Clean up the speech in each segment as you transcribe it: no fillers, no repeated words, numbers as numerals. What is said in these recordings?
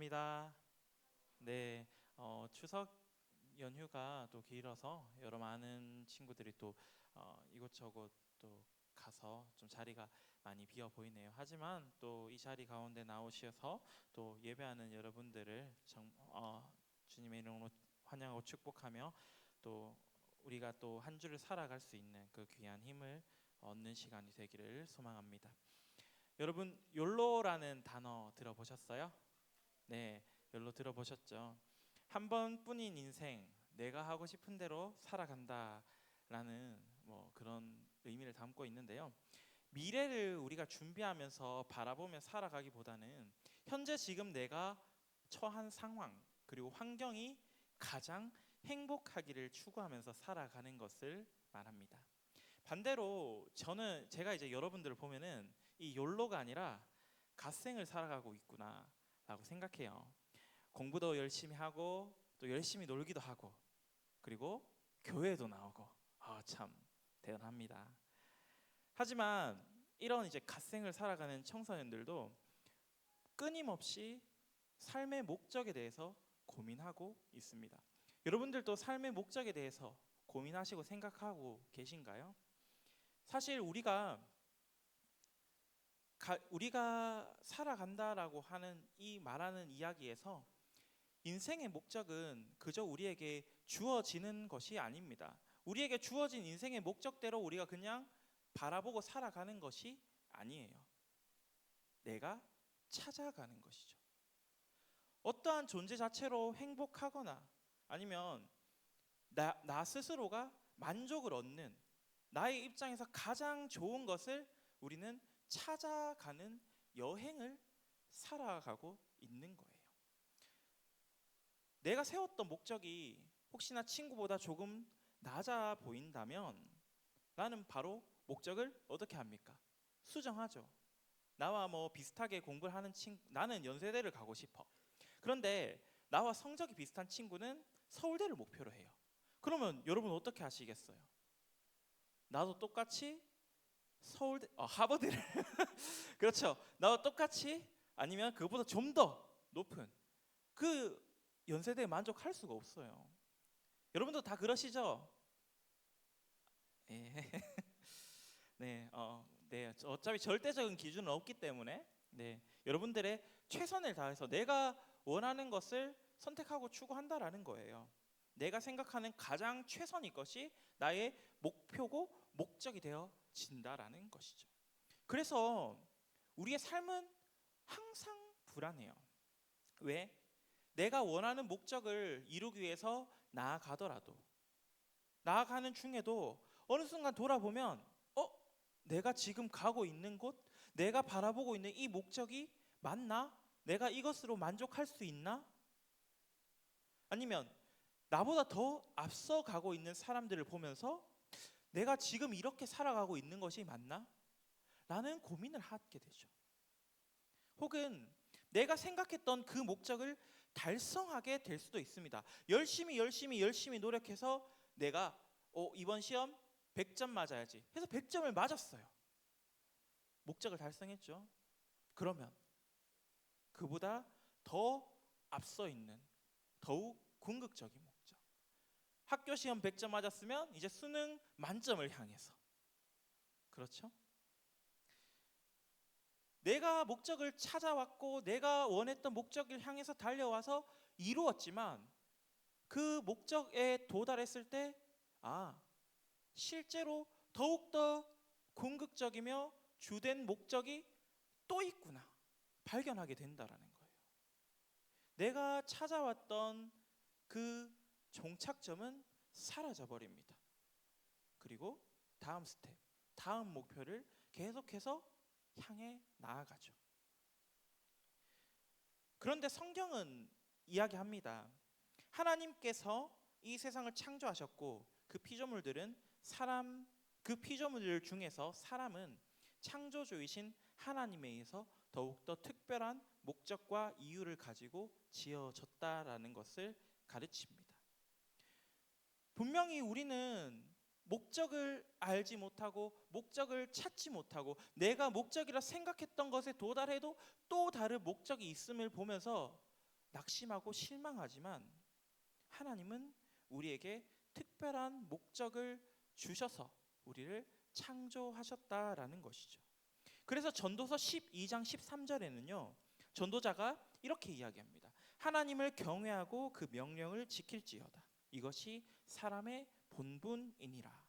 반갑습니다. 네, 추석 연휴가 또 길어서 여러 많은 친구들이 또 이곳저곳 또 가서 좀 자리가 많이 비어 보이네요. 하지만 또 이 자리 가운데 나오셔서 또 예배하는 여러분들을 주님의 이름으로 환영하고 축복하며 또 우리가 또 한 주를 살아갈 수 있는 그 귀한 힘을 얻는 시간이 되기를 소망합니다. 여러분, 욜로라는 단어 들어보셨어요? 네, 열로 들어보셨죠? 한 번뿐인 인생, 내가 하고 싶은 대로 살아간다라는 그런 의미를 담고 있는데요. 미래를 우리가 준비하면서 바라보며 살아가기보다는 현재 지금 내가 처한 상황 그리고 환경이 가장 행복하기를 추구하면서 살아가는 것을 말합니다. 반대로 제가 이제 여러분들을 보면은 이 욜로가 아니라 갓생을 살아가고 있구나라고 생각해요. 공부도 열심히 하고 또 열심히 놀기도 하고 그리고 교회도 나오고 참 대단합니다. 하지만 이런 이제 갓생을 살아가는 청소년들도 끊임없이 삶의 목적에 대해서 고민하고 있습니다. 여러분들도 삶의 목적에 대해서 고민하시고 생각하고 계신가요? 사실 우리가 살아간다라고 하는 이 말하는 이야기에서 인생의 목적은 그저 우리에게 주어지는 것이 아닙니다. 우리에게 주어진 인생의 목적대로 우리가 그냥 바라보고 살아가는 것이 아니에요. 내가 찾아가는 것이죠. 어떠한 존재 자체로 행복하거나 아니면 나 스스로가 만족을 얻는 나의 입장에서 가장 좋은 것을 우리는 찾아가는 여행을 살아가고 있는 거예요. 내가 세웠던 목적이 혹시나 친구보다 조금 낮아 보인다면 나는 바로 목적을 어떻게 합니까? 수정하죠. 나와 비슷하게 공부를 하는 나는 연세대를 가고 싶어. 그런데 나와 성적이 비슷한 친구는 서울대를 목표로 해요. 그러면 여러분 어떻게 하시겠어요? 나도 똑같이 하버드를 그렇죠. 나도 똑같이 아니면 그것보다 좀 더 높은 그 연세대에 만족할 수가 없어요. 여러분도 다 그러시죠? 예. 네, 네. 어차피 절대적인 기준은 없기 때문에 여러분들의 최선을 다해서 내가 원하는 것을 선택하고 추구한다라는 거예요. 내가 생각하는 가장 최선의 것이 나의 목표고 목적이 되어진다라는 것이죠. 그래서 우리의 삶은 항상 불안해요. 왜? 내가 원하는 목적을 이루기 위해서 나아가는 중에도 어느 순간 돌아보면 내가 지금 가고 있는 곳, 내가 바라보고 있는 이 목적이 맞나? 내가 이것으로 만족할 수 있나? 아니면 나보다 더 앞서 가고 있는 사람들을 보면서 내가 지금 이렇게 살아가고 있는 것이 맞나? 라는 고민을 하게 되죠. 혹은 내가 생각했던 그 목적을 달성하게 될 수도 있습니다. 열심히 노력해서 내가 이번 시험 100점 맞아야지 해서 100점을 맞았어요. 목적을 달성했죠. 그러면 그보다 더 앞서 있는 더욱 궁극적인 목적. 학교 시험 100점 맞았으면 이제 수능 만점을 향해서. 그렇죠? 내가 목적을 찾아왔고 내가 원했던 목적을 향해서 달려와서 이루었지만 그 목적에 도달했을 때 실제로 더욱더 궁극적이며 주된 목적이 또 있구나 발견하게 된다라는 거예요. 내가 찾아왔던 그 종착점은 사라져 버립니다. 그리고 다음 스텝, 다음 목표를 계속해서 향해 나아가죠. 그런데 성경은 이야기합니다. 하나님께서 이 세상을 창조하셨고 그 피조물들 중에서 사람은 창조주이신 하나님에 의해서 더욱더 특별한 목적과 이유를 가지고 지어졌다라는 것을 가르칩니다. 분명히 우리는 목적을 알지 못하고 목적을 찾지 못하고 내가 목적이라 생각했던 것에 도달해도 또 다른 목적이 있음을 보면서 낙심하고 실망하지만 하나님은 우리에게 특별한 목적을 주셔서 우리를 창조하셨다라는 것이죠. 그래서 전도서 12장 13절에는요, 전도자가 이렇게 이야기합니다. 하나님을 경외하고 그 명령을 지킬지어다. 이것이 사람의 본분이니라.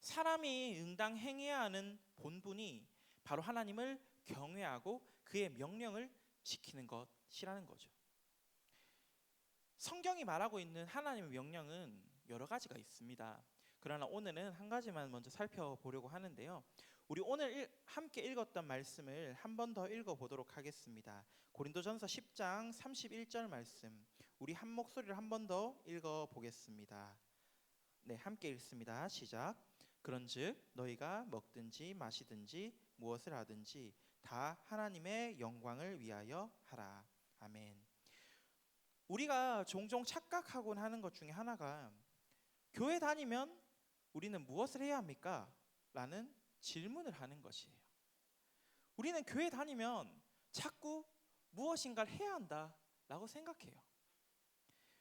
사람이 응당 행해야 하는 본분이 바로 하나님을 경외하고 그의 명령을 지키는 것이라는 거죠. 성경이 말하고 있는 하나님의 명령은 여러 가지가 있습니다. 그러나 오늘은 한 가지만 먼저 살펴보려고 하는데요. 우리 오늘 함께 읽었던 말씀을 한 번 더 읽어보도록 하겠습니다. 고린도전서 10장 31절 말씀, 우리 한 목소리를 한 번 더 읽어보겠습니다. 네, 함께 읽습니다. 시작. 그런즉 너희가 먹든지 마시든지 무엇을 하든지 다 하나님의 영광을 위하여 하라. 아멘. 우리가 종종 착각하곤 하는 것 중에 하나가, 교회 다니면 우리는 무엇을 해야 합니까? 라는 질문을 하는 것이에요. 우리는 교회 다니면 자꾸 무엇인가를 해야 한다 라고 생각해요.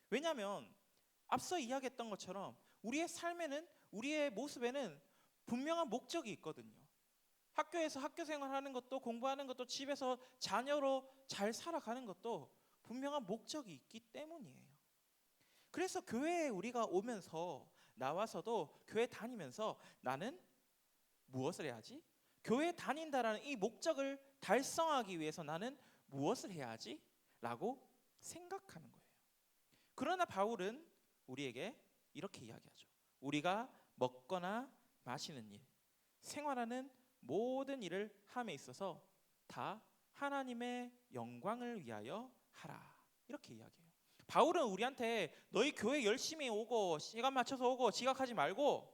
왜냐하면 앞서 이야기했던 것처럼 우리의 삶에는, 우리의 모습에는 분명한 목적이 있거든요. 학교에서 학교 생활하는 것도, 공부하는 것도, 집에서 자녀로 잘 살아가는 것도 분명한 목적이 있기 때문이에요. 그래서 교회에 우리가 오면서, 나와서도 교회 다니면서 나는 무엇을 해야지? 교회 다닌다라는 이 목적을 달성하기 위해서 나는 무엇을 해야지? 라고 생각하는 거예요. 그러나 바울은 우리에게 이렇게 이야기하죠. 우리가 먹거나 마시는 일, 생활하는 모든 일을 함에 있어서 다 하나님의 영광을 위하여 하라. 이렇게 이야기해요. 바울은 우리한테 너희 교회 열심히 오고 시간 맞춰서 오고 지각하지 말고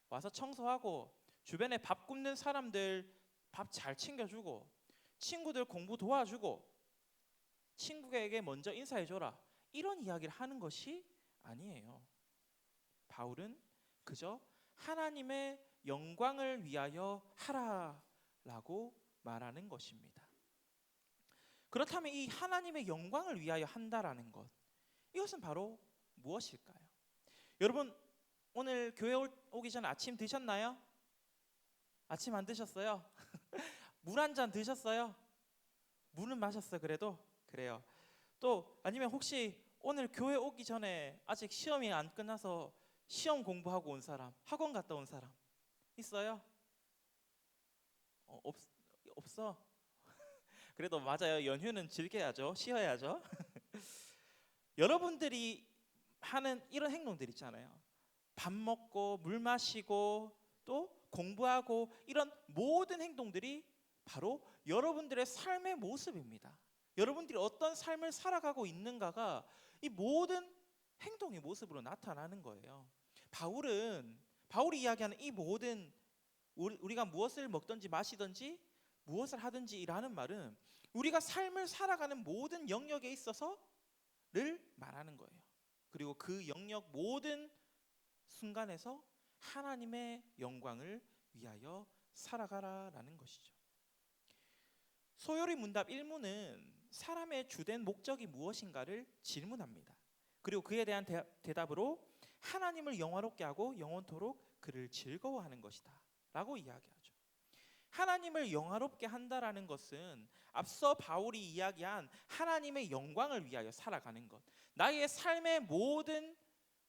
와서 청소하고 주변에 밥 굶는 사람들 밥 잘 챙겨주고 친구들 공부 도와주고 친구에게 먼저 인사해줘라, 이런 이야기를 하는 것이 아니에요. 바울은 그저 하나님의 영광을 위하여 하라라고 말하는 것입니다. 그렇다면 이 하나님의 영광을 위하여 한다라는 것, 이것은 바로 무엇일까요? 여러분, 오늘 교회 오기 전에 아침 드셨나요? 아침 안 드셨어요? 물 한 잔 드셨어요? 물은 마셨어요 그래도? 그래요. 또 아니면 혹시 오늘 교회 오기 전에 아직 시험이 안 끝나서 시험 공부하고 온 사람, 학원 갔다 온 사람 있어요? 없어? 그래도 맞아요. 연휴는 즐겨야죠. 쉬어야죠. 여러분들이 하는 이런 행동들 있잖아요. 밥 먹고 물 마시고 또 공부하고, 이런 모든 행동들이 바로 여러분들의 삶의 모습입니다. 여러분들이 어떤 삶을 살아가고 있는가가 이 모든 행동의 모습으로 나타나는 거예요. 바울이 이야기하는 이 모든, 우리가 무엇을 먹든지 마시든지 무엇을 하든지라는 말은 우리가 삶을 살아가는 모든 영역에 있어서를 말하는 거예요. 그리고 그 영역 모든 순간에서 하나님의 영광을 위하여 살아가라라는 것이죠. 소요리 문답 1문은 사람의 주된 목적이 무엇인가를 질문합니다. 그리고 그에 대한 대답으로 하나님을 영화롭게 하고 영원토록 그를 즐거워하는 것이다 라고 이야기하죠. 하나님을 영화롭게 한다라는 것은 앞서 바울이 이야기한 하나님의 영광을 위하여 살아가는 것, 나의 삶의 모든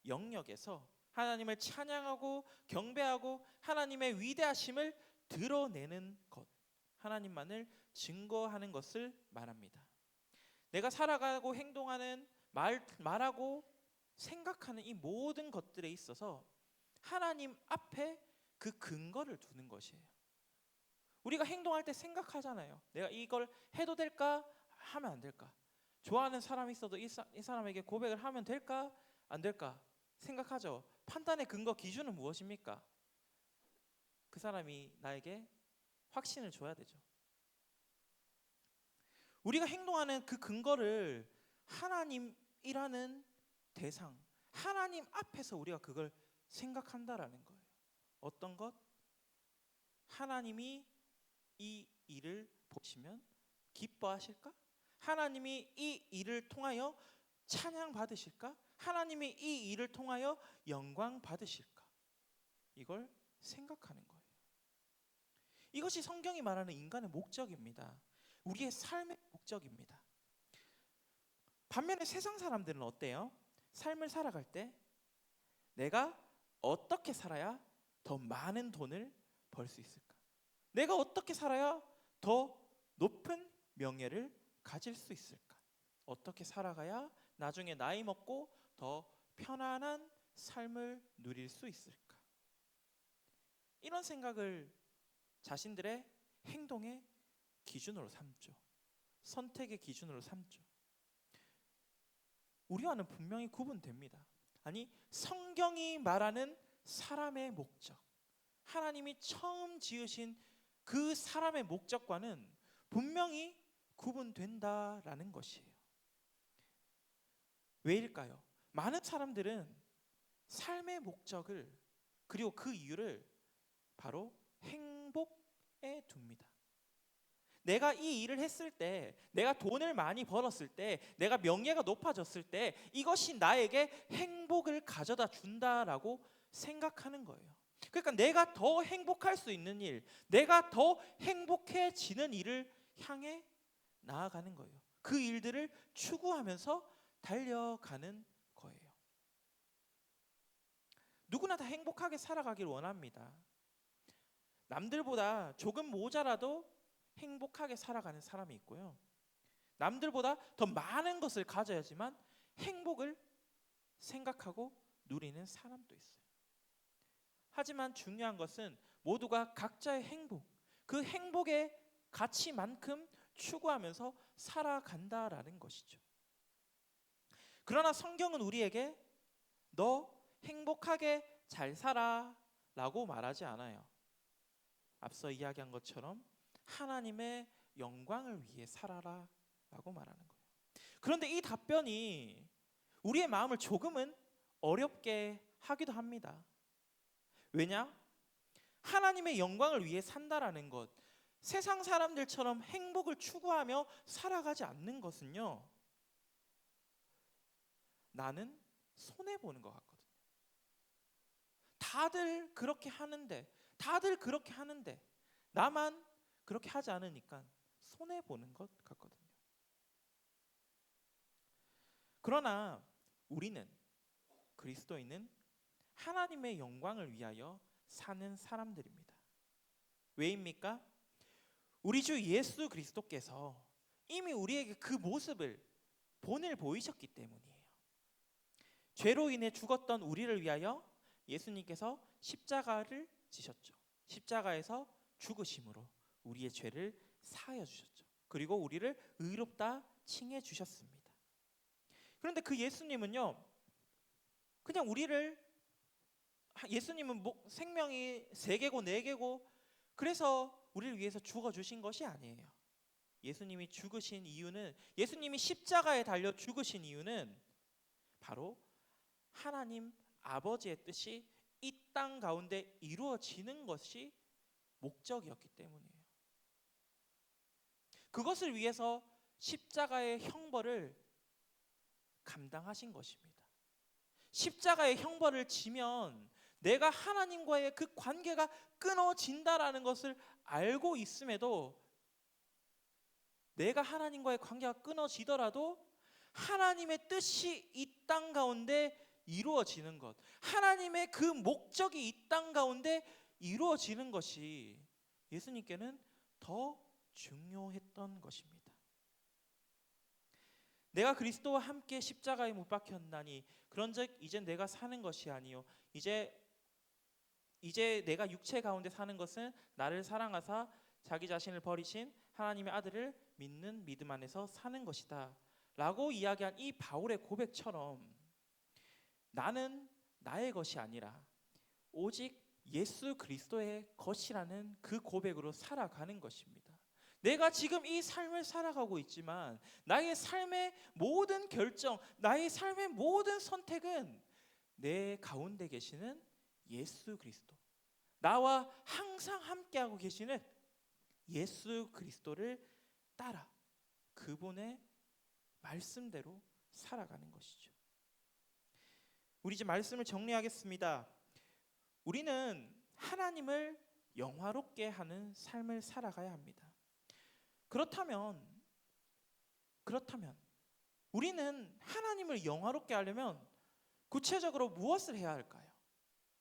영역에서 하나님을 찬양하고 경배하고 하나님의 위대하심을 드러내는 것, 하나님만을 증거하는 것을 말합니다. 내가 살아가고 행동하는, 말하고 생각하는 이 모든 것들에 있어서 하나님 앞에 그 근거를 두는 것이에요. 우리가 행동할 때 생각하잖아요. 내가 이걸 해도 될까? 하면 안 될까? 좋아하는 사람이 있어도 이 사람에게 고백을 하면 될까? 안 될까? 생각하죠. 판단의 근거 기준은 무엇입니까? 그 사람이 나에게 확신을 줘야 되죠. 우리가 행동하는 그 근거를 하나님이라는 대상, 하나님 앞에서 우리가 그걸 생각한다라는 거예요. 어떤 것? 하나님이 이 일을 보시면 기뻐하실까? 하나님이 이 일을 통하여 찬양 받으실까? 하나님이 이 일을 통하여 영광 받으실까? 이걸 생각하는 거예요. 이것이 성경이 말하는 인간의 목적입니다. 우리의 삶의 목적입니다. 반면에 세상 사람들은 어때요? 삶을 살아갈 때 내가 어떻게 살아야 더 많은 돈을 벌 수 있을까? 내가 어떻게 살아야 더 높은 명예를 가질 수 있을까? 어떻게 살아가야 나중에 나이 먹고 더 편안한 삶을 누릴 수 있을까? 이런 생각을 자신들의 행동의 기준으로 삼죠. 선택의 기준으로 삼죠. 우리와는 분명히 구분됩니다. 아니, 성경이 말하는 사람의 목적, 하나님이 처음 지으신 그 사람의 목적과는 분명히 구분된다라는 것이에요. 왜일까요? 많은 사람들은 삶의 목적을, 그리고 그 이유를 바로 행복에 둡니다. 내가 이 일을 했을 때, 내가 돈을 많이 벌었을 때, 내가 명예가 높아졌을 때 이것이 나에게 행복을 가져다 준다라고 생각하는 거예요. 그러니까 내가 더 행복할 수 있는 일, 내가 더 행복해지는 일을 향해 나아가는 거예요. 그 일들을 추구하면서 달려가는 거예요. 누구나 다 행복하게 살아가길 원합니다. 남들보다 조금 모자라도 행복하게 살아가는 사람이 있고요. 남들보다 더 많은 것을 가져야지만 행복을 생각하고 누리는 사람도 있어요. 하지만 중요한 것은 모두가 각자의 행복, 그 행복의 가치만큼 추구하면서 살아간다라는 것이죠. 그러나 성경은 우리에게 너 행복하게 잘 살아 라고 말하지 않아요. 앞서 이야기한 것처럼 하나님의 영광을 위해 살아라 라고 말하는 거예요. 그런데 이 답변이 우리의 마음을 조금은 어렵게 하기도 합니다. 왜냐? 하나님의 영광을 위해 산다라는 것, 세상 사람들처럼 행복을 추구하며 살아가지 않는 것은요, 나는 손해보는 것 같거든요. 다들 그렇게 하는데 나만 그렇게 하지 않으니까 손해보는 것 같거든요. 그러나 우리는, 그리스도인은 하나님의 영광을 위하여 사는 사람들입니다. 왜입니까? 우리 주 예수 그리스도께서 이미 우리에게 그 모습을 본을 보이셨기 때문이에요. 죄로 인해 죽었던 우리를 위하여 예수님께서 십자가를 지셨죠. 십자가에서 죽으심으로 우리의 죄를 사하여 주셨죠. 그리고 우리를 의롭다 칭해 주셨습니다. 그런데 그 예수님은요, 그냥 예수님은 생명이 3개고 4개고 그래서 우리를 위해서 죽어주신 것이 아니에요. 예수님이 죽으신 이유는, 예수님이 십자가에 달려 죽으신 이유는 바로 하나님 아버지의 뜻이 이 땅 가운데 이루어지는 것이 목적이었기 때문이에요. 그것을 위해서 십자가의 형벌을 감당하신 것입니다. 십자가의 형벌을 지면 내가 하나님과의 그 관계가 끊어진다라는 것을 알고 있음에도, 내가 하나님과의 관계가 끊어지더라도 하나님의 뜻이 이 땅 가운데 이루어지는 것, 하나님의 그 목적이 이 땅 가운데 이루어지는 것이 예수님께는 더 중요했던 것입니다. 내가 그리스도와 함께 십자가에 못 박혔나니 그런즉 이제 내가 사는 것이 아니요 이제 내가 육체 가운데 사는 것은 나를 사랑하사 자기 자신을 버리신 하나님의 아들을 믿는 믿음 안에서 사는 것이다 라고 이야기한 이 바울의 고백처럼 나는 나의 것이 아니라 오직 예수 그리스도의 것이라는 그 고백으로 살아가는 것입니다. 내가 지금 이 삶을 살아가고 있지만 나의 삶의 모든 결정, 나의 삶의 모든 선택은 내 가운데 계시는 예수 그리스도, 나와 항상 함께하고 계시는 예수 그리스도를 따라 그분의 말씀대로 살아가는 것이죠. 우리 이제 말씀을 정리하겠습니다. 우리는 하나님을 영화롭게 하는 삶을 살아가야 합니다. 그렇다면 우리는 하나님을 영화롭게 하려면 구체적으로 무엇을 해야 할까요?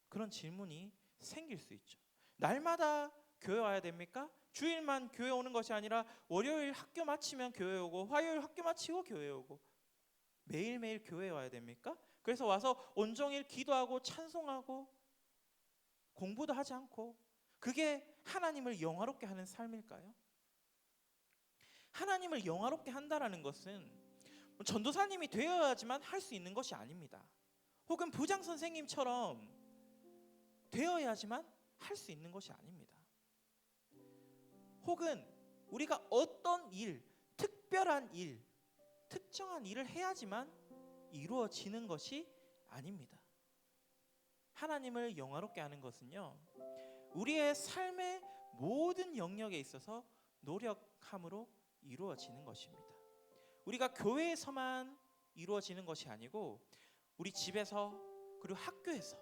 그런 질문이 생길 수 있죠. 날마다 교회 와야 됩니까? 주일만 교회 오는 것이 아니라 월요일 학교 마치면 교회 오고 화요일 학교 마치고 교회 오고 매일매일 교회에 와야 됩니까? 그래서 와서 온종일 기도하고 찬송하고 공부도 하지 않고 그게 하나님을 영화롭게 하는 삶일까요? 하나님을 영화롭게 한다라는 것은 전도사님이 되어야지만 할 수 있는 것이 아닙니다. 혹은 부장 선생님처럼 되어야지만 할 수 있는 것이 아닙니다. 혹은 우리가 어떤 일, 특별한 일, 특정한 일을 해야지만 이루어지는 것이 아닙니다. 하나님을 영화롭게 하는 것은요, 우리의 삶의 모든 영역에 있어서 노력함으로 이루어지는 것입니다. 우리가 교회에서만 이루어지는 것이 아니고 우리 집에서 그리고 학교에서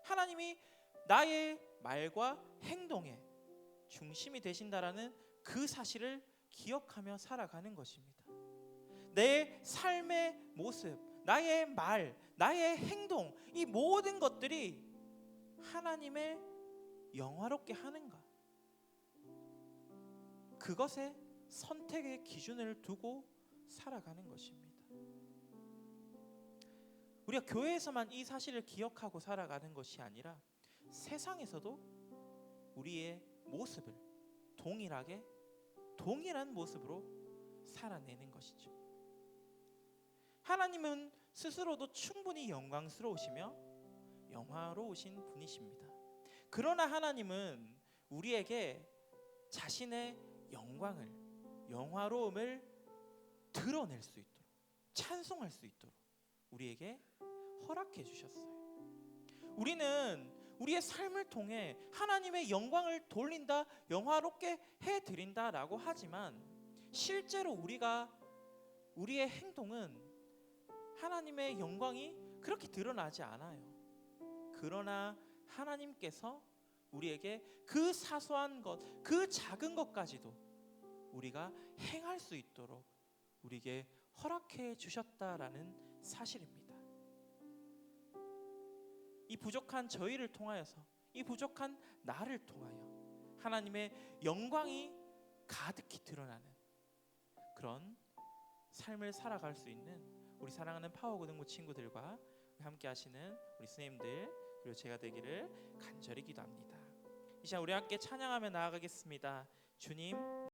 하나님이 나의 말과 행동의 중심이 되신다라는 그 사실을 기억하며 살아가는 것입니다. 내 삶의 모습, 나의 말, 나의 행동, 이 모든 것들이 하나님을 영화롭게 하는가? 그것에 선택의 기준을 두고 살아가는 것입니다. 우리가 교회에서만 이 사실을 기억하고 살아가는 것이 아니라 세상에서도 우리의 모습을 동일한 모습으로 살아내는 것이죠. 하나님은 스스로도 충분히 영광스러우시며 영화로우신 분이십니다. 그러나 하나님은 우리에게 자신의 영화로움을 드러낼 수 있도록, 찬송할 수 있도록 우리에게 허락해 주셨어요. 우리는 우리의 삶을 통해 하나님의 영광을 돌린다, 영화롭게 해드린다라고 하지만 실제로 우리의 행동은 하나님의 영광이 그렇게 드러나지 않아요. 그러나 하나님께서 우리에게 그 사소한 것, 그 작은 것까지도 우리가 행할 수 있도록 우리에게 허락해 주셨다라는 사실입니다. 이 부족한 저희를 통하여서, 이 부족한 나를 통하여 하나님의 영광이 가득히 드러나는 그런 삶을 살아갈 수 있는 우리 사랑하는 파워고등부 친구들과 함께 하시는 우리 선생님들 그리고 제가 되기를 간절히 기도합니다. 이 시간 우리 함께 찬양하며 나아가겠습니다. 주님